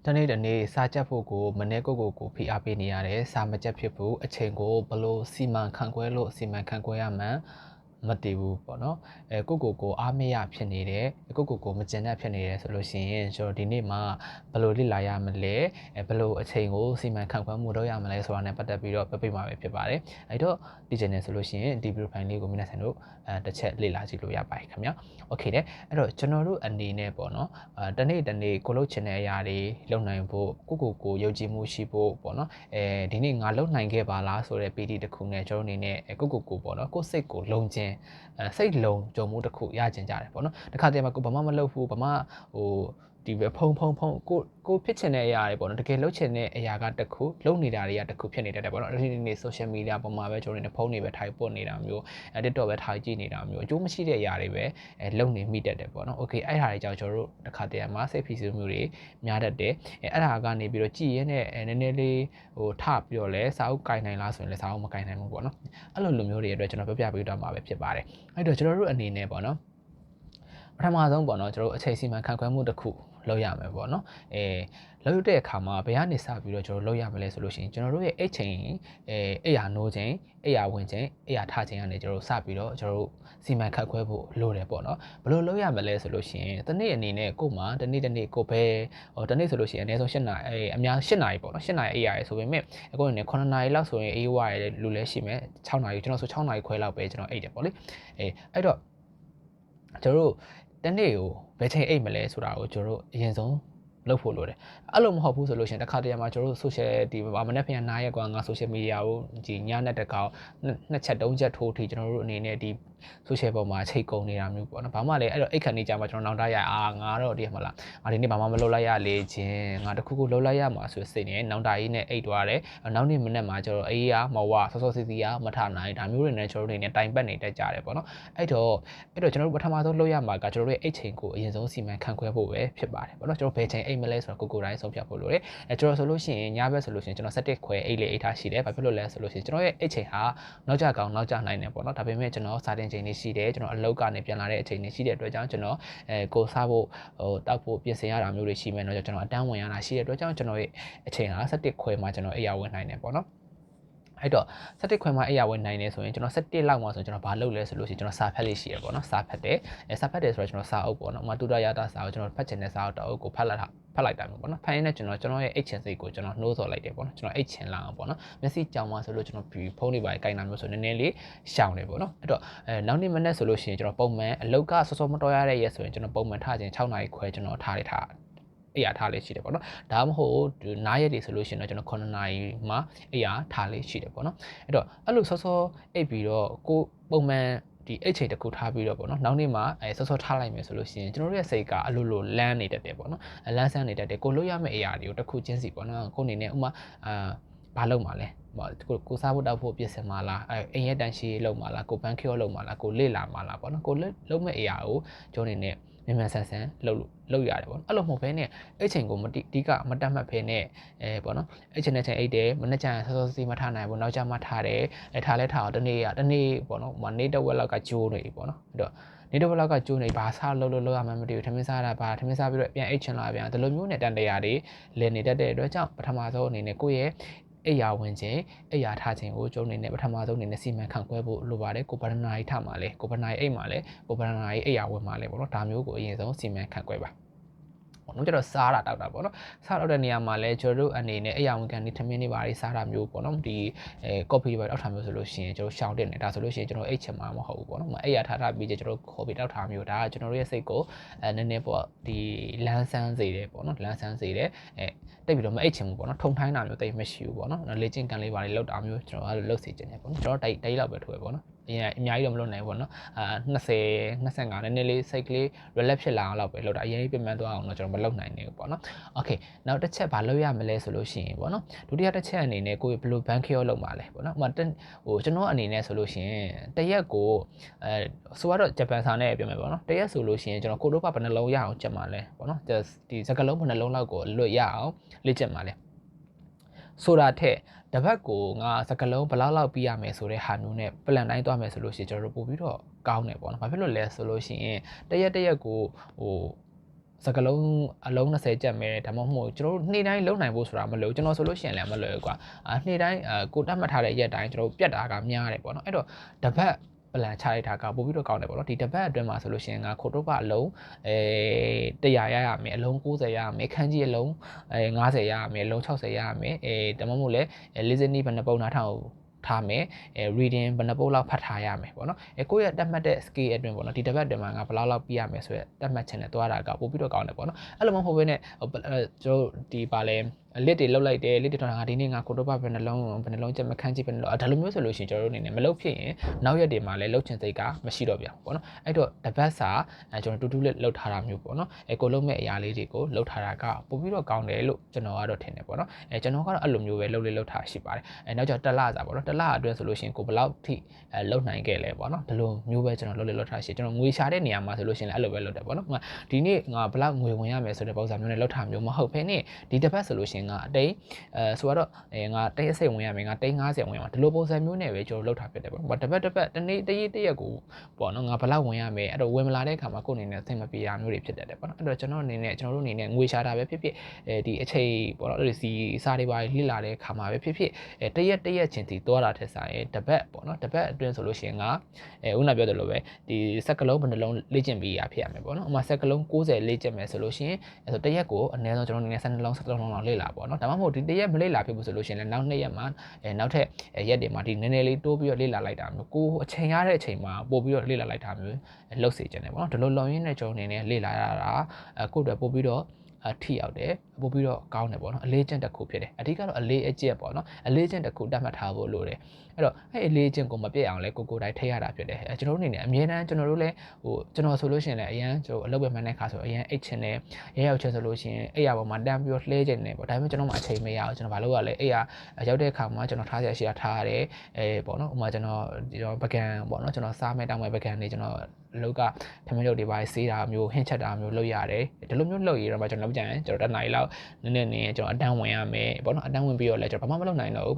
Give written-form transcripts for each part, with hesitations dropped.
တနေ့တနေ့စာချက်ဖို့ကိုမနေ့ကိုဖိအားပေးနေရတယ်စာမချက်ဖြစ်ဘူးအချိန်ကိုဘလို့စီမံခန့်ခွဲလို့စီမံခန့်ခွဲရမှန်းမတည်ဘူးပေါ့နော်ကိုအားမရဖြစ်နေတယ်ကိုမကျန်တဲ့ဖြစ်နေတယ်ဆိုလို့ရှိရင်ကျွန်တော်ဒီနေ့မှာဘလို့လေ့လာရမလဲဘလို့အချိန်ကိုစီမံခန့်ခွဲမှုလုပ်ရမလဲဆိုတာနဲ့ပတ်သက်ပြီးတော့ပြပြမှာပဲဖြစ်ပါတယ်အဲ့တော့ဒီချန်နယ်ဆိုလို့ရှိရင်ဒီ video file လေးကို皆さんတို့တစ်ချက်လေ့လာကြည့်လို့ရပါတယ်ခင်ဗျာ okay တဲ့အဲ့တော့ကျွန်တော်တို့အနေနဲ့ပေါ့နော်တနေ့ကိုလုပ်ချင်တဲ့အရာတွေလုပ်နိုင်ဖို့ကိုယုံကြည်မှုရှိဖို့ပေါ့နော်ဒီနေ့ငါလုပ်နိုင်ခဲ့ပါလားဆိုတဲ့ PD တစ်ခုနဲ့ကျွန်တော်အနေနဲ့ကိုပေါ့နော်ကိုစိတ်ကိုလုံခြင်းစိတ်လုံကြုံမှုတစ်ခုရကျင်ကြတယ်ပေါ့နော်တခါတည်းမှာကိုဘာမှမလုပ်ဘူးဘာမှဟိုဒီပဲဖုံကိုဖြစ်ချင်တဲ့အရာတွေပေါ့နော်တကယ်လုပ်ချင်တဲ့အရာကတစ်ခုလုပ်နေတာတွေကတစ်ခုဖြစ်နေတတ်တယ်ပေါ့နော်ဒီနေ့ social media ပေါ်မှာပဲကျွန်တော်တို့ဖုန်းတွေပဲထိုင်ပို့နေတာမျိုးTikTok ပဲထိုင်ကြည့်နေတာမျိုးအကျိုးမရှိတဲ့အရာတွေပဲလုပ်နေမိတတ်တယ်ပေါ့နော် okay အဲ့ဟာတွေကြောင့်ကျွန်တော်တို့တခါတည်းမှာစိတ်ဖိစီးမှုတွေများတတ်တယ်အဲ့ဒါကနေပြီးတော့ကြည်ရင်းနဲ့နည်းနည်းလေးဟိုထပြီးတော့လဲစာအုပ်ကင်နိုင်လားဆိုရင်လဲစာအုပ်မကင်နိုင်ဘူးပေါ့နော်အဲ့လိုမျိုးတွေအတွက်ကျွန်တော်ပြောပြပေးတော့မှာပဲဖြစ်ပါတယ်အဲ့တော့ကျွန်တော်တို့အနေနဲ့ပေါ့နော်ပထမဆုံးပေါ့နော်ကျွန်တော်တို့အခြေစီမံခန့်ခွဲမှုတစ်ခုလုပ်ရမယ်ပေါ့နော်လုပ်တဲ့အခါမှာဘယ်ကနေစပြီးတော့ကျွန်တော်လုပ်ရမလဲဆိုလို့ရှိရင်ကျွန်တော်တို့ရဲ့အိတ်ချိန်အိယာနိုးချိန်အိယာဝင်ချိန်အိယာထချိန်ကနေကျွန်တော်တို့စပြီးတော့ကျွန်တော်တို့စီမံခန့်ခွဲဖို့လိုတယ်ပေါ့နော်ဘယ်လိုလုပ်ရမလဲဆိုလို့ရှိရင်တနေ့အနေနဲ့ကို့မှာတနေ့ကိုပဲတနေ့ဆိုလို့ရှိရင်အနည်းဆုံး8နာရီအများ8နာရီပေါ့နော်8နာရီအိယာရယ်ဆိုပေမဲ့အခုအနေနဲ့9နာရီလောက်ဆိုရင်အေးဝါရယ်လူလည်းရှိမယ်6နာရီကျွန်တော်ဆို6နာရီခွဲလောက်ပဲကျွန်တော်အိတ်တယ်ပေါ့လေအဲ့တော့ကျွန်တော်တို့တနေ့ကိုဘယ်ချိန်အိတ်မလဲဆိုတာကိုကျွန်တော်တို့အရင်ဆုံးလုပ်ဖို့လိုတယ်အဲ့လိုမဟုတ်ဘူးဆိုလို့ရှိရင်တစ်ခါတည်းမှာကျွန်တော်တို့ social ဒီမနေ့ပြန်နားရက်ကွာငါ social media ကိုဒီညနေတက်ကောင်နှစ်ချက်သုံးချက်ထိုးထိကျွန်တော်တို့အနေနဲ့ဒီ social ပေါ်မှာချိန်ကုန်နေတာမျိုးပေါ့နော်ဘာမှလည်းအဲ့တော့အိတ်ခဏနေကြမှာကျွန်တော်နောက်တရငါတော့ဒီမှာလားငါဒီနေ့ဘာမှမလုပ်လိုက်ရလေချင်းငါတခုခုလုပ်လိုက်ရမှာဆိုစိတ်နဲ့နောက်တာကြီးနဲ့အိတ်သွားတယ်နောက်နေ့မနေ့မှာကျွန်တော်အေးရမဝဆောစီစီရမထနိုင်ဒါမျိုးတွေနဲ့ကျွန်တော်တို့အနေနဲ့တိုင်ပတ်နေတတ်ကြတယ်ပေါ့နော်အဲ့တော့ကျွန်တော်တို့ပထမဆုံးလုပ်ရမှာကကျွန်တော်တို့ရဲ့အိတ်ချိန်ကိုအရင်ဆုံးစီမံခန့်ခွဲဖို့ပဲဖြစ်ပါတယ်ပေါ့နော်ကျွန်တော်ဘယ်ချိန်အိတ်မလဲဆိုတော့ကိုတိုင်းဆုံးဖြတ်ဖို့လိုတယ်ကျွန်တော်ဆိုလို့ရှိရင်ညဘက်ဆိုလို့ရှိရင်ကျွန်တော်17ခွဲအိတ်လေးအိတ်ထားရှိတယ်ဘာဖြစ်လို့လဲဆိုလို့ရှိရင်ကျွန်တော်ရဲ့အိတ်ချိန်ဟာနောက်ကျကောင်းနောက်ကျနိုင်တယ်ပေါ့နော်ဒါပေမဲ့ကျွန်တော်စာတင်ချိန်တွေရှိတယ်ကျွန်တော်အလုပ်ကနေပြန်လာတဲ့အချိန်တွေရှိတဲ့အတွက်ကြောင့်ကျွန်တော်ကိုစားဖို့တောက်ဖို့ပြင်ဆင်ရတာမျိုးတွေရှိမယ်တော့ကျွန်တော်အတန်းဝင်ရတာရှိတဲ့အတွက်ကြောင့်ကျွန်တော်ရဲ့အချိန်ဟာ17ခွဲမှာကျွန်တော်အိယာဝင်နိုင်တယ်ပေါ့နော်အဲ့တော့17ခွဲမှာအိယာဝင်နိုင်နေဆိုရင်ကျွန်တော်17လောက်မှာဆိုရင်ကျွန်တော်ဘာလုပ်လဲဆိုလို့ရှိရင်ကျွန်တော်စာဖတ်လေးရှိရပေါ့နော်စာဖတ်တယ်စာဖတ်တယ်ဆိုတော့ကျွန်တော်စာအုပ်ပေါ့နော်ဥမာတူရရတာစာအုပ်ကျွန်တော်ဖတ်ချင်တဲ့စာအုပ်တအုပ်ကိုဖတ်လိုက်တာမျိုးပေါ့နော်ဖတ်ရင်းနဲ့ကျွန်တော်ရဲ့အိတ်ချင်စိတ်ကိုကျွန်တော်နှိုးဆော်လိုက်တယ်ပေါ့နော်ကျွန်တော်အိတ်ချင်လာအောင်ပေါ့နော်မျက်စိကြောင်မှာဆိုလို့ကျွန်တော်ဖုန်းတွေပါကိုင်တာမျိုးဆိုနည်းနည်းလေးရှောင်တယ်ပေါ့နော်အဲ့တော့နောက်နေ့မနေ့ဆိုလို့ရှိရင်ကျွန်တော်ပုံမှန်အလောက်ကစောစောမတော်ရတဲ့ရက်ဆိုရင်ကျွန်တော်ပုံမှန်ထားခြင်း6နာရီခွဲကျွန်တော်ထားအိယာထားလေးရှိတယ်ပေါ့နော်ဒါမှမဟုတ်နားရက်တွေဆိုလို့ရှိရင်တော့ကျွန်တော်9နာရီမှာအိယာထားလေးရှိတယ်ပေါ့နော်အဲ့တော့အဲ့လိုစောစောအိပ်ပြီးတော့ကိုပုံမှန်ဒီအိတ်ချိန်တစ်ခုထားပြီးတော့ပေါ့နော်နောက်နေ့မှာစောစောထားလိုက်မယ်ဆိုလို့ရှိရင်ကျွန်တော်တို့ရဲ့စိတ်ကအလိုလန်းနေတတ်တယ်ပေါ့နော်လန်းဆန်းနေတတ်တယ်ကိုလို့ရမယ့်အရာတွေကိုတစ်ခုချင်းစီပေါ့နော်ကိုအနေနဲ့ဥမာဘာလုပ်မှာလဲကိုစားဖို့တောက်ဖို့ပြင်ဆင်မှာလားအိမ်ရဲ့တန်ရှည်လုပ်မှာလားကိုဘန်းခေောလုပ်မှာလားကိုလေ့လာမှာလားပေါ့နော်ကိုလုပ်မဲ့အရာကိုကျွန်တော်အနေနဲ့မြန်ဆန်လုပ်ရတယ်ပေါ့နော်အဲ့လိုမဟုတ်ဘဲနဲ့အဲ့ချိန်ကိုဒီကမတတ်မှတ်ဖဲနဲ့ပေါ့နော်အဲ့ချိန်နဲ့ချိန်အိတ်တယ်မနေ့ကျရင်စောစောစီးမထားနိုင်ဘူးနောက်ကျမှထားတယ်ထားလဲထားအောင်တနေ့ပေါ့နော်မနေ့တစ်ဝက်လောက်ကကျိုးနေပြီပေါ့နော်အဲ့တော့နေ့တစ်ဝက်လောက်ကကျိုးနေဘာစားလုပ်ရမှမသိဘူးထမင်းစားတာဘာထမင်းစားပြီးတော့ပြန်အိတ်ချင်လာပြန်ဒီလိုမျိုးနဲ့တန်တရားတွေလည်နေတတ်တဲ့အတွက်ကြောင့်ပထမဆုံးအနေနဲ့ကိုယ့်ရဲ့အိယာဝင်ခြင်းအိယာထားခြင်းကိုကျုံနေနဲ့ပထမဆုံးအနေနဲ့စီမံခန့်ခွဲဖို့လိုပါတယ်ကိုဗရနာကြီးထားမှာလဲကိုဗရနာကြီးအိတ်မှာလဲကိုဗရနာကြီးအိယာဝင်မှာလဲပေါ့နော်ဒါမျိုးကိုအရင်ဆုံးစီမံခန့်ခွဲပါနော်ကျတော့စားတာတောက်တာပေါ့နော်စားတော့တဲ့နေရာမှာလဲကျွန်တော်တို့အနေနဲ့အရာဝန်ခံနေထမင်းတွေပါလေးစားတာမျိုးပေါ့နော်ဒီကော်ဖီတွေပါတောက်ထားမျိုးဆိုလို့ရှိရင်ကျွန်တော်ရှောင်တင်နေဒါဆိုလို့ရှိရင်ကျွန်တော်အိတ်ချင်မှာမဟုတ်ဘူးပေါ့နော်အဲ့ရထားပြီးကျွန်တော်ကော်ဖီတောက်ထားမျိုးဒါကကျွန်တော်တို့ရဲ့စိတ်ကိုနည်းနည်းပေါ့ဒီလန်းဆန်းစေတယ်ပေါ့နော်လန်းဆန်းစေတယ်တိတ်ပြီးတော့မအိတ်ချင်ဘူးပေါ့နော်ထုံထိုင်းတာမျိုးတိတ်မရှိဘူးပေါ့နော်လေ့ကျင့်ကန်လေးပါလေးလောက်တာမျိုးကျွန်တော်အဲ့လိုလုပ်စီခြင်းတယ်ပေါ့နော်ကျွန်တော်တိုက်လောက်ပဲထိုးပဲပေါ့နော်အများကြီးတော့မလုပ်နိုင်ဘူးပေါ့နော်20 25နည်းနည်းလေးစိတ်ကလေး relax ဖြစ်လာအောင်လောက်ပဲလုပ်တာအရင်ကြီးပြင်ပန်းသွားအောင်တော့ကျွန်တော်မလုပ်နိုင်ဘူးပေါ့နော် okay နောက်တစ်ချက်ဘာလုပ်ရမလဲဆိုလို့ရှိရင်ပေါ့နော်ဒုတိယတစ်ချက်အနေနဲ့ကိုယ်ဘယ်လို bank call လုပ်မှာလဲပေါ့နော်ဟိုကျွန်တော်အနေနဲ့ဆိုလို့ရှိရင်တရက်ကိုဆိုတော့ဂျပန်စာနဲ့ပြောမယ်ပေါ့နော်တရက်ဆိုလို့ရှိရင်ကျွန်တော်ကိုတို့ကဘယ်နှလုံးရအောင်ချက်မှာလဲပေါ့နော်ဒီစကလုံးဘယ်နှလုံးလောက်ကိုလွတ်ရအောင်လေ့ကျင့်မှာလဲဆိုတာထက်တပတ်ကိုငါစကလုံးဘယ်လောက်ပြီးရမယ်ဆိုတဲ့ဟာမျိုးနဲ့ plan တိုင်းသွားမယ်ဆိုလို့ရှိရင်ကျွန်တော်တို့ပို့ပြီးတော့ကောင်းတယ်ပေါ့နော်ဘာဖြစ်လို့လဲဆိုလို့ရှိရင်တရက်ကို စကလုံးအလုံး20ကျက်မယ်ဒါမှမဟုတ်ကျွန်တော်တို့နေ့တိုင်းလုံနိုင်ဖို့ဆိုတာမလို့ကျွန်တော်ဆိုလို့ရှိရင်လည်းမလွယ်ကွာနေ့တိုင်းကိုတတ်မှတ်ထားတဲ့ရက်တိုင်းကျွန်တော်တို့ပြတ်တာကများတယ်ပေါ့နော်အဲ့တော့တစ်ပတ်ပလန်ချလိုက်တာကပို့ပြီးတော့ကောင်းတယ်ပေါ့နော်ဒီတစ်ပတ်အတွင်းမှာဆိုလို့ရှိရင်ခိုတုတ်ကအလုံး100ရရမယ်အလုံး90ရရမယ်ခန်းကြီးအလုံး90ရရမယ်အလုံး60ရရမယ်ဒါမှမဟုတ်လည်း listening ဘယ်နှပုံနားထောင်ထားမယ်reading ဘယ်နှပုတ်လောက်ဖတ်ထားရမယ်ပေါ့နော်ကိုယ့်ရဲ့တတ်မှတ်တဲ့ scale အတွင်းပေါ့နော်ဒီတစ်ပတ်အတွင်းမှာငါဘယ်လောက်ပြရမယ်ဆိုရက်တတ်မှတ်ခြင်းနဲ့သွားတာကပို့ပြီးတော့ကောင်းတယ်ပေါ့နော်အဲ့လိုမှမဟုတ်ဘဲနဲ့ကျွန်တော်ဒီပါလဲလစ်တွေလောက်လိုက်တယ်လစ်တွေတော့ငါဒီနေ့ငါကိုတော့ဘယ်နှလုံးချက်မခန်းကြည့်ဘယ်နှလုံးဒါလိုမျိုးဆိုလို့ရှိရင်ကျွန်တော်တို့အနေနဲ့မလုပ်ဖြစ်ရင်နောက်ရက်တွေမှာလည်းလှုပ်ချင်စိတ်ကမရှိတော့ပြန်ပေါ့နော်အဲ့တော့တပတ်စာကျွန်တော်တူတူလေးလှုပ်ထားတာမျိုးပေါ့နော်ကိုလုံးမဲ့အရာလေးတွေကိုလှုပ်ထားတာကပို့ပြီးတော့ကောင်းတယ်လို့ကျွန်တော်ကတော့ထင်တယ်ပေါ့နော်ကျွန်တော်ကတော့အဲ့လိုမျိုးပဲလှုပ်ထားရှိပါတယ်နောက်ကျတော့တစ်လစာပေါ့နော်တစ်လအတွင်းဆိုလို့ရှိရင်ကိုဘယ်လောက်ထိလှုပ်နိုင်ခဲ့လဲပေါ့နော်ဒီလိုမျိုးပဲကျွန်တော်လှုပ်ထားရှိကျွန်တော်ငွေရှာတဲ့နေရာမှာဆိုလို့ရှိရင်လည်းအဲ့လိုပဲလှုပ်တယ်ပေါ့နော်ဒီနေ့ငါဘယ်လောက်ငွေဝင်ရမယ်ဆိုတဲ့ပုံစံမျိုးနဲ့လှုပ်ထားမျိုးမဟုတ်ဘဲနဲ့ဒီတစ်ပတ်ဆိုလို့ရှိရင်ငါအတိတ်ဆိုတော့ငါတိတ်အစိတ်ဝင်ရမယ်ငါတိတ်50ဝင်ရမှာဒီလိုပုံစံမျိုးနဲ့ပဲကျွန်တော်လှုပ်ထားဖြစ်တယ်ပေါ့တစ်ပတ်တနေ့တရက်ကိုပေါ့နော်ငါဘယ်လောက်ဝင်ရမယ်အဲ့တော့ဝင်မလာတဲ့အခါမှာကိုယ့်အနေနဲ့စိတ်မပြေတာမျိုးတွေဖြစ်တတ်တယ်ပေါ့နော်အဲ့တော့ကျွန်တော်တို့အနေနဲ့ငွေရှာတာပဲဖြစ်ဖြစ်ဒီအချိန်ပေါ့နော်ဒီစာတွေပါလိလာတဲ့အခါမှာပဲဖြစ်ဖြစ်တရက်ချင်းစီသွားတာထက်ဆိုင်တပတ်ပေါ့နော်တပတ်အတွင်းဆိုလို့ရှိရင်ငါဥနာပြောတယ်လို့ပဲဒီစက်ကလုံးဘယ်နှလုံးလေ့ကျင့်ပြီးရဖြစ်ရမယ်ပေါ့နော်ဥမာစက်ကလုံး60လေ့ကျင့်မယ်ဆိုလို့ရှိရင်ဆိုတရက်ကိုအနည်းဆုံးကျွန်တော်အနေနဲ့12လုံး13လုံးလောက်လေ့လာပေါ့နော်ဒါမှမဟုတ်ဒီတရက်မလေ့လာဖြစ်ဘူးဆိုလို့ရှိရင်လည်းနောက်2ရက်မှာနောက်ထပ်ရက်တွေမှာဒီနည်းနည်းလေးတိုးပြီးတော့လေ့လာလိုက်တာမျိုးကိုအချိန်ရတဲ့အချိန်မှာပို့ပြီးတော့လေ့လာလိုက်တာမျိုးလှုပ်စေချင်တယ်ပေါ့နော်ဒီလိုလုံရင်းနဲ့ကျွန်တော်အနေနဲ့လေ့လာရတာကိုယ့်အတွက်ပို့ပြီးတော့ထိရောက်တယ်ပို့ပြီးတော့ကောင်းတယ်ပေါ့နော်အလေးကျင့်တစ်ခုဖြစ်တယ်အဓိကတော့အလေးအကျင့်ပေါ့နော်အလေးကျင့်တစ်ခုတတ်မှတ်ထားဖို့လိုတယ်အဲ့တော့အဲ့အလေးကျင့်ကိုမပြည့်အောင်လဲကိုတိုင်းထိရတာဖြစ်တယ်ကျွန်တော်တို့အနေနဲ့အမြဲတမ်းကျွန်တော်တို့လည်းကျွန်တော်ဆိုလို့ရှိရင်လည်းအရန်ကျွန်တော်အလုပ်ပဲမှန်းတဲ့ခါဆိုအရန်အိတ်ချင်တယ်ရဲရောက်ချင်ဆိုလို့ရှိရင်အိတ်ရပေါ်မှာတန်းပြီးတော့လှဲချင်တယ်ပေါ့ဒါပေမဲ့ကျွန်တော်မှအချိန်မရအောင်ကျွန်တော်ဘာလုပ်ရလဲအိတ်ရရောက်တဲ့အခါမှာကျွန်တော်ထားရရှိရထားရတယ်ပေါ့နော်ဥပမာကျွန်တော်ပကံပေါ့နော်ကျွန်တော်စားမဲ့တောင်းမဲ့ပကံနေကျွန်တော်အလုပ်ကထမင်းလုပ်တွေပါစေးတာမျိုးဟင်းချက်တာမျိုးလုပ်ရတယ်ဒီလိုမျိုးလုပ်ရတော့မှကျွန်တော်လုပ်ကြရင်ကျွန်တော်တနိုင်လောက်နည်းနည်းကျွန်တော်အတန်းဝင်ရမယ်ပေါ့နော်အတန်းဝင်ပြီးတော့လည်းကျွန်တော်ဘာမှမလုပ်နိုင်တော့ဘူး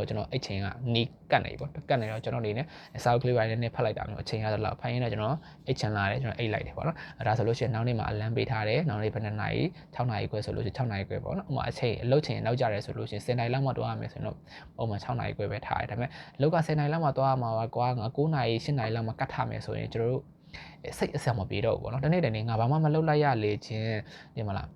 ကျွန်တော်အဲ့ချိန်ကနီးကတ်နေပေါ့ကတ်နေတော့ကျွန်တော်အနေနဲ့စာအုပ်ကလေးပိုင်းနဲ့ဖတ်လိုက်တာမျိုးအချိန်ရတယ်လောက်ဖိုင်းရင်းတော့ကျွန်တော်အိတ်ချန်လာတယ်ကျွန်တော်အိတ်လိုက်တယ်ပေါ့နော်ဒါဆိုလို့ရှိရင်နောက်နေ့မှာအလန်းပေးထားတယ်နောက်နေ့ဘယ်နှစ်နာရီ6နာရီခွဲဆိုလို့ရှိရင်6နာရီခွဲပေါ့နော်ဥပမာအချိန်အလုပ်ချိန်နောက်ကြတယ်ဆိုလို့ရှိရင်10နာရီလောက်မှတွားရမယ်ဆိုရင်တော့ပုံမှန်6နာရီခွဲပဲထားတယ်ဒါပေမဲ့အလုပ်က10နာရီလောက်မှတွားရမှာပါကွာ9နာရီ10နာရီလောက်မှကတ်ထားမယ်ဆိုရင်ကျွန်တော်တို့စိတ်အဆက်မပြေတော့ဘူးပေါ့နော်တနေ့ငါဘာမှမလုပ်လိုက်ရလေချင်းဒီမလား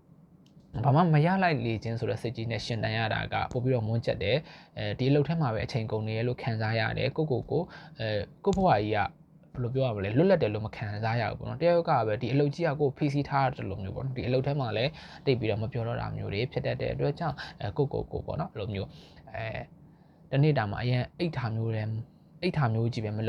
ဘာမှမရလိုက်လေချင်းဆိုတော့စိတ်ကြီးနဲ့ရှင်တန်ရတာကပို့ပြီးတော့မွန်းချက်တယ်ဒီအလုပ်ထဲမှာပဲအချိန်ကုန်နေရလို့ခံစားရတယ်ကိုဘဝကြီးကဘယ်လိုပြောရမလဲလွတ်လပ်တယ်လို့မခံစားရဘူးပေါ့နော်တယောက်ကပဲဒီအလုပ်ကြီးကကိုဖိစီးထားတယ်လို့မျိုးပေါ့နော်ဒီအလုပ်ထဲမှာလည်းတိတ်ပြီးတော့မပြောတော့တာမျိုးတွေဖြစ်တတ်တဲ့အတွက်ကြောင့်ကိုပေါ့နော်အဲ့လိုမျိုးတနေ့တာမှာအရင်အိတ်ထားမျိုးကြီးပဲမ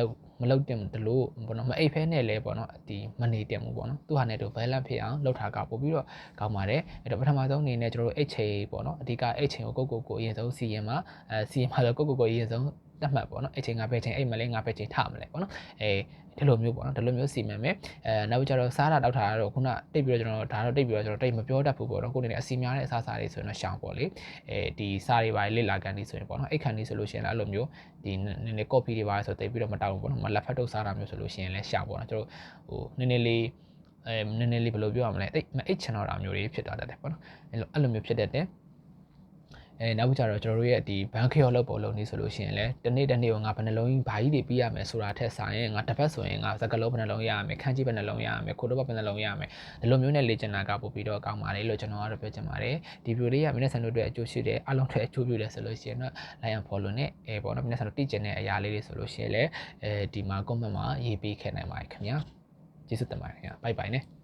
လုပ်တင်တယ်လို့ပေါ့နော်မအိတ်ဖဲနဲ့လဲပေါ့နော်ဒီမနေတင်ဘူးပေါ့နော်သူဟာနဲ့တော့ balance ဖြစ်အောင်လုပ်ထားကပို့ပြီးတော့ကောင်းပါတယ်အဲ့တော့ပထမဆုံးအနေနဲ့ကျွန်တော်တို့အိတ်ချိန်ပေါ့နော်အဓိကအိတ်ချိန်ကိုကိုအရင်ဆုံးစီရင်မှာဆိုကိုအရင်ဆုံးတတ်မှတ်ပေါ့နော်အိတ်ချိန်ကဘယ်ချိန်အိတ်မလဲငါဘယ်ချိန်ထမလဲပေါ့နော်ဒီလိုမျိုးပေါ့နော်ဒီလိုမျိုးစီမံမယ်နောက်ကျတော့စားတာတောက်တာကတော့ခုနတိတ်ပြီးတော့ကျွန်တော်ဒါတော့တိတ်ပြီးတော့ကျွန်တော်တိတ်မပြောတတ်ဘူးပေါ့နော်ကိုယ်နေအစီများတဲ့အစားအစာတွေဆိုရင်တော့ရှောင်ပေါ့လေဒီစားတွေပါလေ့လာကန်ဒီဆိုရင်ပေါ့နော်အိတ်ခန့်ဒီဆိုလို့ရှိရင်လည်းအဲ့လိုမျိုးဒီနည်းနည်း copy တွေပါဆိုတိတ်ပြီးတော့မတောင်းဘူးပေါ့နော်မလက်ဖက်တုပ်စားတာမျိုးဆိုလို့ရှိရင်လည်းရှောင်ပေါ့နော်ကျွန်တော်နည်းနည်းလေးဘယ်လိုပြောရမလဲမအိတ်ချင်တော့တာမျိုးတွေဖြစ်သွားတတ်တယ်ပေါ့နော်အဲ့လိုမျိုးဖြစ်တတ်တယ်နောက်ကြတော့ကျွန်တော်တို့ရဲ့ဒီဘန်ခေယောလောက်ပေါ်လုံးနေဆိုလို့ရှိရင်လည်းတနေ့ကိုငါဘယ်နှလုံးဘာကြီးတွေပြီးရမယ်ဆိုတာထက်ဆိုင်ရင်ငါတစ်ပတ်ဆိုရင်ငါစကလုံးဘယ်နှလုံးရရမယ်ခန်းကြီးဘယ်နှလုံးရရမယ်ခိုးတော့ဘယ်နှလုံးရရမယ်ဒီလိုမျိုးနဲ့လေ့ကျင့်တာကပို့ပြီးတော့ကောင်းပါလေလို့ကျွန်တော်ကတော့ပြောချင်ပါတယ်ဒီဗီဒီယိုလေးကမင်းနဲ့ဆန်တို့အတွက်အကျိုးရှိတယ်အားလုံးအတွက်အကျိုးပြုတယ်ဆိုလို့ရှိရင်တော့ like and follow နဲ့ပေါ့နော်မင်းနဲ့ဆန်တို့သိကျင်တဲ့အရာလေးတွေဆိုလို့ရှိရင်လည်းဒီမှာ comment မှာရေးပေးခဲ့နိုင်ပါတယ်ခင်ဗျာကျေးဇူးတင်ပါတယ်ခင်ဗျာ bye bye နဲ့